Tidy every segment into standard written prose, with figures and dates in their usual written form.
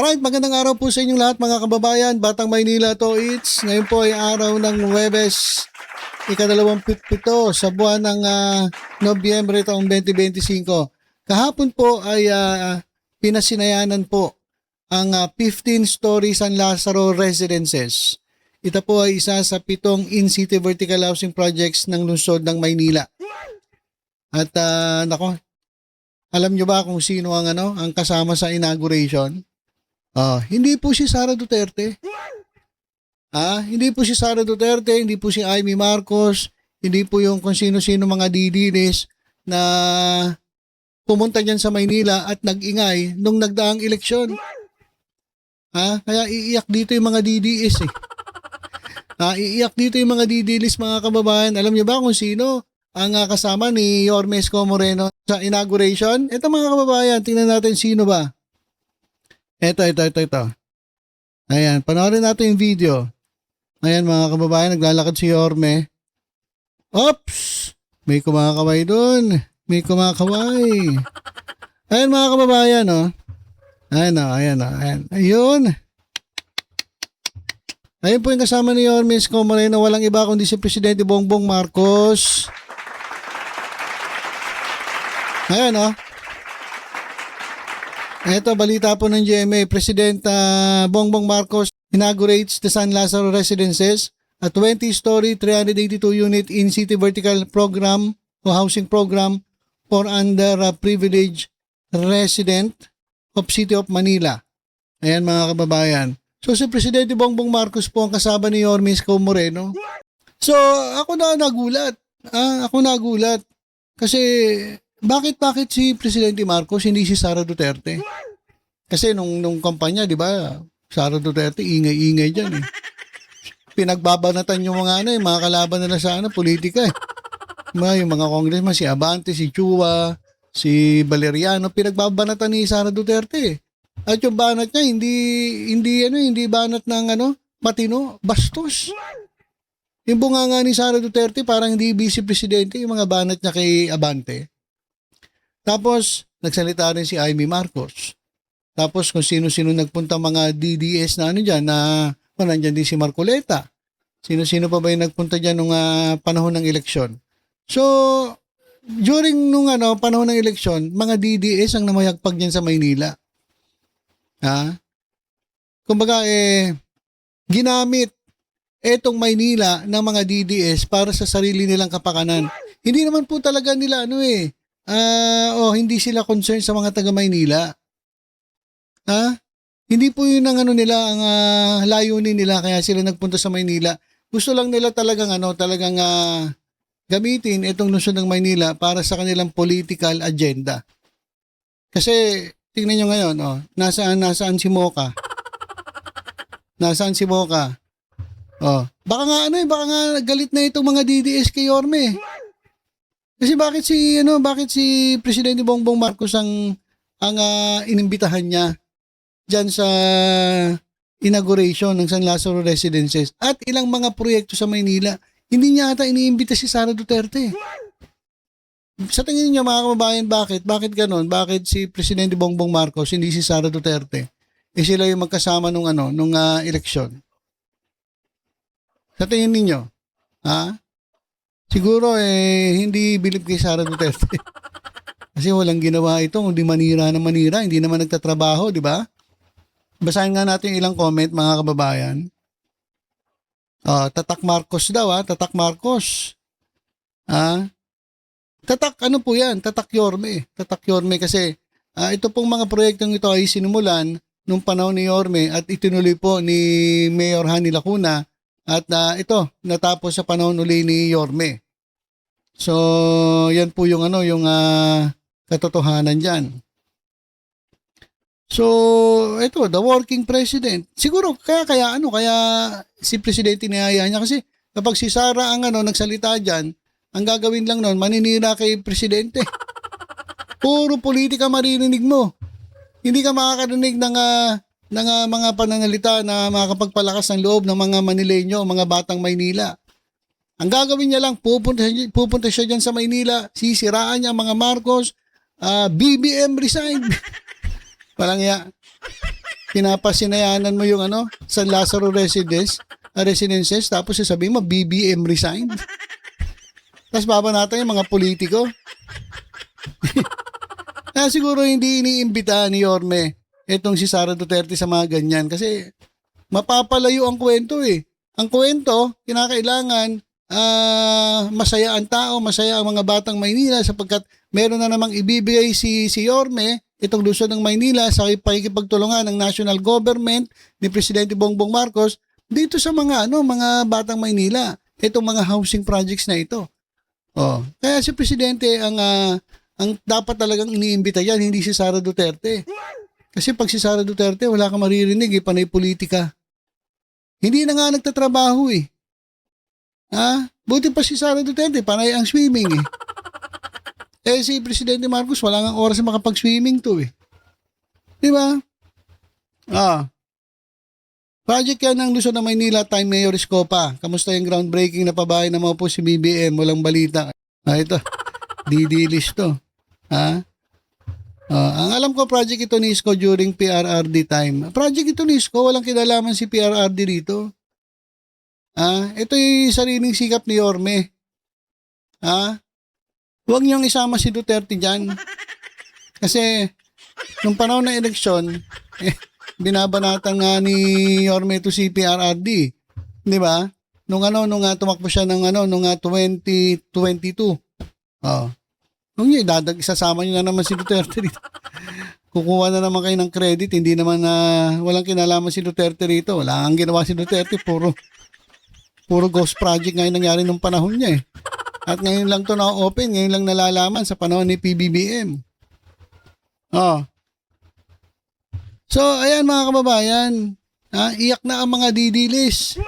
Alright, magandang araw po sa inyong lahat mga kababayan. Batang Maynila to it's. Ngayon po ay araw ng Huwebes, ika-27 sa buwan ng Nobyembre taong 2025. Kahapon po ay pinasinayanan po ang 15 story San Lazaro Residences. Ito po ay isa sa 7 in-city vertical housing projects ng lungsod ng Maynila. At alam nyo ba kung sino ang kasama sa inauguration? Hindi po si Sara Duterte. Hindi po si Sara Duterte, hindi po si Amy Marcos, hindi po yung kung sino-sino mga didinis na pumunta dyan sa Maynila at nag-ingay nung nagdaang eleksyon. Kaya iiyak dito yung mga DDS eh. Iiyak dito yung mga DDLs mga kababayan. Alam niyo ba kung sino ang kasama ni Yorme Isko Moreno sa inauguration? Ito mga kababayan, tingnan natin sino ba. Ito. Ayan, panoorin natin yung video. Ayan mga kababayan, naglalakad si Yorme. Oops! May kumakaway dun. May kumakaway. Ayan mga kababayan, Ayan. Ayun. Ayun po yung kasama ni Yorme Isko Moreno. Walang iba kundi si Presidente Bongbong Marcos. Ayan, Ito, balita po ng GMA. President Bongbong Marcos inaugurates the San Lazaro Residences, a 20-story, 382-unit in-city vertical program o housing program for underprivileged resident of City of Manila. Ayan mga kababayan. So si Presidente Bongbong Marcos po ang kasama ni Yorme Isko Moreno. So ako nagulat. Ako nagulat. Kasi bakit si Presidente Marcos hindi si Sara Duterte? Kasi nung kampanya, di ba, Sara Duterte ingay-ingay diyan eh. Pinagbabanatan yung mga mga kalaban nila sa politika eh. Yung mga congressman, si Abante, si Chua, si Valeriano, pinagbabanatan ni Sara Duterte eh. At yung banat niya hindi banat ng matino, bastos. Yung bunganga ni Sara Duterte parang hindi vice presidente yung mga banat niya kay Abante. Tapos, nagsalita rin si Amy Marcos. Tapos, kung sino-sino nagpunta mga DDS na dyan, nandyan din si Marcoleta. Sino-sino pa ba yung nagpunta dyan nung panahon ng eleksyon? So, during nung panahon ng eleksyon, mga DDS ang namayagpag dyan sa Maynila. Kumbaga, ginamit etong Maynila ng mga DDS para sa sarili nilang kapakanan. Hindi naman po talaga nila hindi sila concerned sa mga taga Maynila. Hindi po yun ang nila, ang layunin nila kaya sila nagpunta sa Maynila. Gusto lang nila talagang gamitin itong lungsod ng Maynila para sa kanilang political agenda. Kasi tingnan nyo ngayon, nasaan si Mocha? Nasaan si Mocha? Baka nga galit na itong mga DDS kay Yorme. Kasi bakit si Presidente Bongbong Marcos ang inimbitahan niya diyan sa inauguration ng San Lazaro Residences at ilang mga proyekto sa Maynila, hindi niya ata iniimbita si Sara Duterte. Sa tingin niyo mga kababayan, bakit ganon? Bakit si Presidente Bongbong Marcos hindi si Sara Duterte? Sila yung magkasama nung eleksyon. Sa tingin niyo, siguro hindi bilib kay Sara Duterte. Kasi walang ginawa ito, hindi manira, hindi naman nagtatrabaho, di ba? Basahin nga natin ilang comment mga kababayan. Tatak Marcos daw, Tatak Marcos. Tatak po yan? Tatak Yorme. Tatak Yorme kasi ito pong mga proyektong ito ay sinimulan nung panahon ni Yorme at itinuloy po ni Mayor Hani Lacuna. At ito, natapos sa panahon uli ni Yorme. So, yan po yung katotohanan dyan. So, ito, the working president. Siguro, kaya si Presidente niyaya niya. Kasi kapag si Sara ang nagsalita dyan, ang gagawin lang nun, maninira kay Presidente. Puro politika maririnig mo. Hindi ka makakarinig ng mga pananalita na makakapagpalakas ng loob ng mga Manileño o mga batang Maynila. Ang gagawin niya lang, pupunta siya dyan sa Maynila, sisiraan niya ang mga Marcos, BBM resign. Walang ya. Pinapasinayanan mo yung San Lazaro residences, tapos sasabihin mo, BBM resigned. Tapos babanatan yung mga politiko. Kaya siguro hindi iniimbita ni Yorme itong si Sara Duterte sa mga ganyan kasi mapapalayo ang kwento eh. Ang kwento, kinakailangan masaya ang tao, masaya ang mga batang Maynila sapagkat meron na namang ibibigay si Yorme, itong lungsod ng Maynila sa pakikipagtulungan ng national government ni Presidente Bongbong Marcos dito sa mga mga batang Maynila, itong mga housing projects na ito. Oh, kaya si Presidente ang dapat talagang iniimbita yan, hindi si Sara Duterte. Kasi pag si Sara Duterte, wala kang maririnig, panay politika. Hindi na nga nagtatrabaho eh. Buti pa si Sara Duterte, panay ang swimming eh. Si Presidente Marcos, wala nga oras na makapag-swimming to eh. Di ba? Project yan ng Luzon ng Maynila, Time Mayor Escopa. Kamusta yung groundbreaking na pabahay na mga po si BBM? Walang balita. Ito, didilis to. Ang alam ko, project ito ni Isko during PRRD time. Project ito ni Isko, walang kinalaman si PRRD rito. Ito yung sariling sikap ni Yorme. Huwag niyong isama si Duterte dyan. Kasi, nung panahon ng eleksyon, binabanatan nga ni Yorme ito si PRRD. Di ba? Nung tumakbo siya ng 2022. Nung yun, isasama niyo na naman si Duterte rito. Kukuha na naman kayo ng credit, hindi naman walang kinalaman si Duterte rito. Wala ang ginawa si Duterte, puro ghost project ngayon nangyari nung panahon niya eh. At ngayon lang to na-open, ngayon lang nalalaman sa panahon ni PBBM. So, ayan mga kababayan, iyak na ang mga didilis.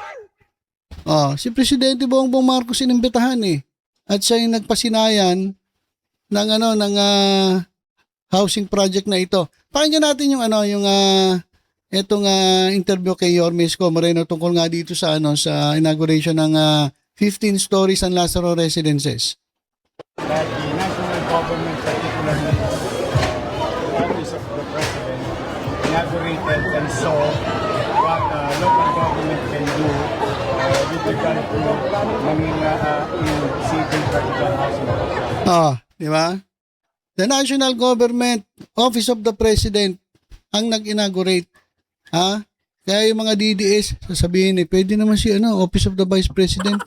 Si Presidente Bongbong Marcos inimbitahan eh. At siya yung nagpasinayan ng housing project na ito. Pakinggan natin yung itong interview kay Yorme Isko Moreno tungkol nga dito sa sa inauguration ng 15 stories San Lazaro residences. That the national government, particularly the office of the president, inaugurated and saw what local government can do with regard to in seeking practical housing. Di ba? The national government, office of the president, ang nag-inaugurate. Kaya yung mga DDS, sasabihin pwede naman si office of the vice president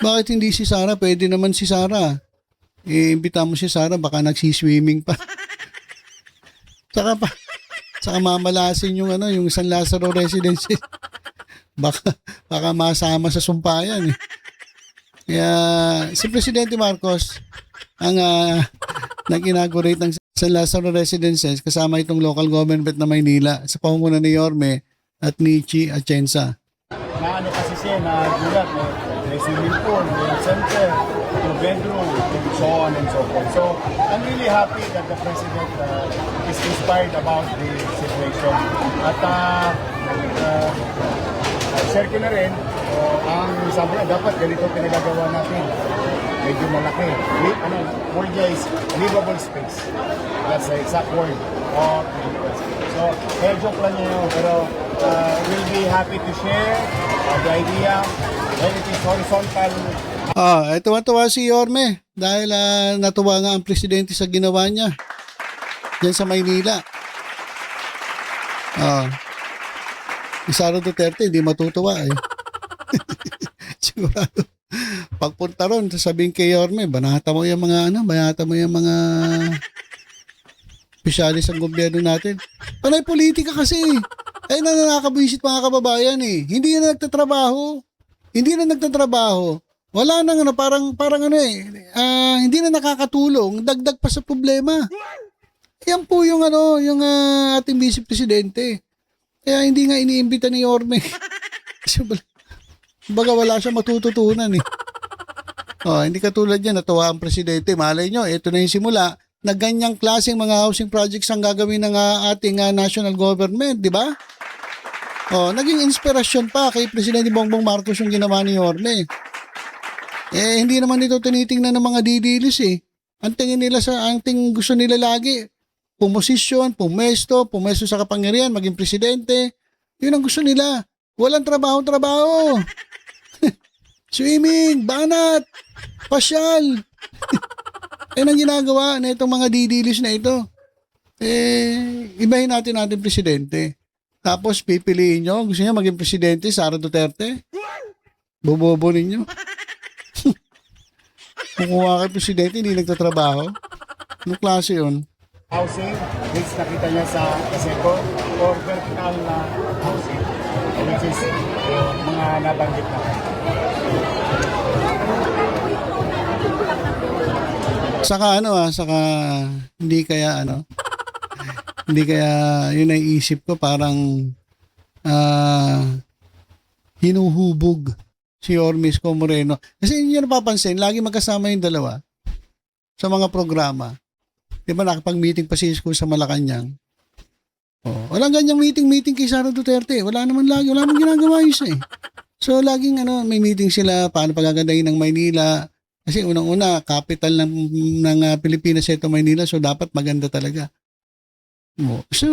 Bakit hindi si Sara? Pwede naman si Sara. Imbita mo si Sara, baka nagsiswimming pa. Saka mamalasin yung yung San Lazaro residences. Baka masama sa sumpayan eh. Kaya si Presidente Marcos ang nag-inaugurate ng San Lazaro residences kasama itong local government na Maynila sa pamumuno ni Yorme at ni Chi Atienza. Kasi siya na gulat, may swimming pool, may center, may bedroom, and so on and so forth. So, I'm really happy that the President is inspired about the situation. At share ko na rin, ang sabi na dapat ganito pinagagawa natin. Medyo malaki. Word niya is livable space. That's the exact word of livable space. So, joke lang yun, pero we'll be happy to share the idea when it is horizontal. Tuwa-tuwa si Yorme dahil natuwa nga ang presidente sa ginawa niya diyan sa Maynila. Si Sara Duterte hindi matutuwa eh. Sigurado. Pagpunta ron, sasabihin kay Yorme, banata mo yung mga pisyalis ng gobyerno natin. Panay politika kasi. Ay nakakabwisit mga kababayan eh. Hindi na nagtatrabaho. Wala nang hindi na nakakatulong, dagdag pa sa problema. Yan po yung ating vice presidente. Kaya hindi nga iniimbita ni Yorme. Kasi baga wala siya matututunan eh. Hindi katulad yan, natuwa ang presidente. Malay nyo, ito na yung simula na ganyang klaseng mga housing projects ang gagawin ng ating national government, di ba? Naging inspirasyon pa kay Presidente Bongbong Marcos yung ginawa ni Yorme. Hindi naman ito tinitingnan ng mga didilis eh. Ang tingin gusto nila lagi, pumosisyon, pumesto sa kapangyarihan, maging presidente. Yun ang gusto nila. Walang trabaho. Swimming, banat, pasyal. Yan ang ginagawa na itong mga didilis na ito. Ibahin natin presidente. Tapos pipiliin nyo, gusto niya maging presidente, Sara Duterte? Bobobo ninyo. Kukuha kay presidente, hindi nagtatrabaho. Anong klase yun? Housing, which nakita niya sa second or vertical na housing, which is yung mga nabanggit na. Saka hindi kaya yun ang isip ko parang hinuhubog si Ormis Co. Moreno. Kasi yun yung napapansin, lagi magkasama yung dalawa sa mga programa. Di ba nakapag-meeting pa si Isko sa Malacanang? Oh, walang ganyang meeting kay Sara Duterte. Wala naman ginagawa yun siya eh. So laging may meeting sila, paano pagagandahin ng Maynila. Kasi unang-una, capital ng Pilipinas ito Maynila, so dapat maganda talaga. So,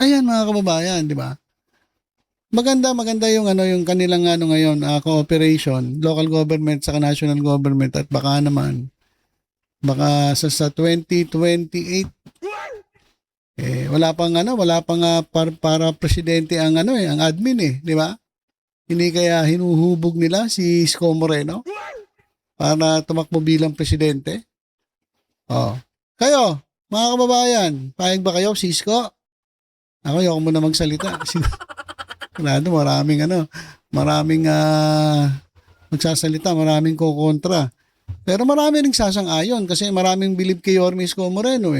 ayan mga kababayan, di ba? Maganda yung yung kanilang ngayon, cooperation, local government sa national government at baka sa 2028 wala pang para presidente ang ang admin di ba? Hindi kaya hinuhubog nila si Isko Moreno para tumakbo bilang presidente. Kayo, mga kababayan, payag ba kayo si Isko? Ako, ayoko muna magsalita. Maraming magsasalita, maraming kukontra. Pero marami ring sasang-ayon kasi maraming believe kay Ormis Co. Moreno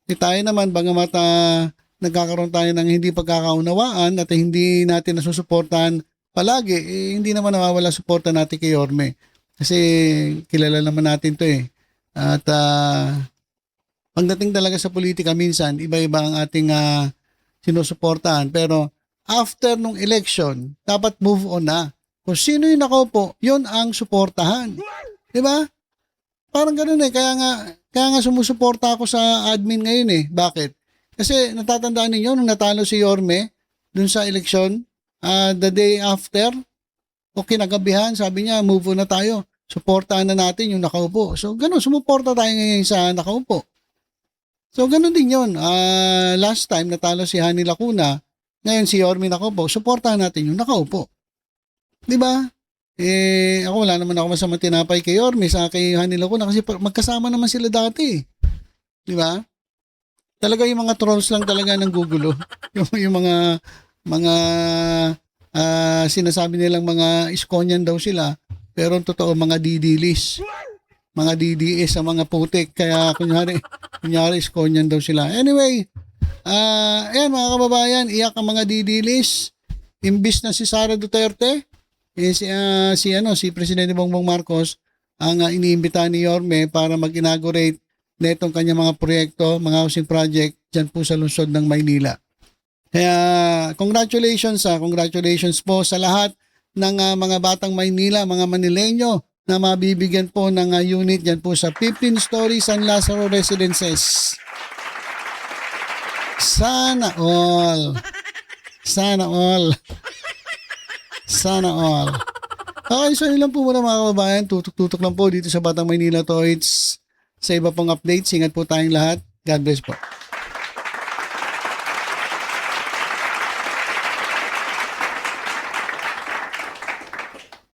tayo naman, bagamat nagkakaroon tayo ng hindi pagkakaunawaan at hindi natin nasusuportahan palagi, hindi naman nawawala suporta natin kay Orme. Kasi kilala naman natin to At pagdating talaga sa politika, minsan, iba-iba ang ating sinusuportahan. Pero after nung election, dapat move on na. Kung sino yung nakaupo, yun ang suportahan. Di ba? Parang ganun Kaya nga sumusuporta ako sa admin ngayon Bakit? Kasi natatandaan ninyo nung natalo si Yorme dun sa election, the day after, o kinagabihan, sabi niya, move on na tayo. Suportahan na natin yung nakaupo. So, ganun, sumuporta tayo ngayon sa nakaupo. So, ganun din yun. Last time, natalo si Hani Lacuna, ngayon si Yorme nakaupo, suportahan natin yung nakaupo. Di ba? Ako wala naman ako masamang tinapay kay Yorme sa kay Hani Lacuna kasi magkasama naman sila dati. Di ba? Talaga yung mga trolls lang talaga ng gugulo. yung mga sinasabi nilang mga iskonyan daw sila, pero totoo mga didilis. Mga DDS sa mga putik. Kaya kunyari iskonyan daw sila. Anyway, ayan mga kababayan, iyak ang mga didilis. Imbis na si Sara Duterte, si Presidente Bongbong Marcos ang iniimbita ni Yorme para mag-inaugurate na itong kanyang mga proyekto, mga housing project dyan po sa lungsod ng Maynila. Kaya congratulations po sa lahat ng mga batang Maynila, mga Manileño na mabibigyan po ng unit dyan po sa 15-story San Lazaro Residences. Sana all. Okay, so yun lang po muna mga kababayan. Tutok-tutok lang po dito sa Batang Maynila Toys. Sa iba pong updates, ingat po tayong lahat. God bless po.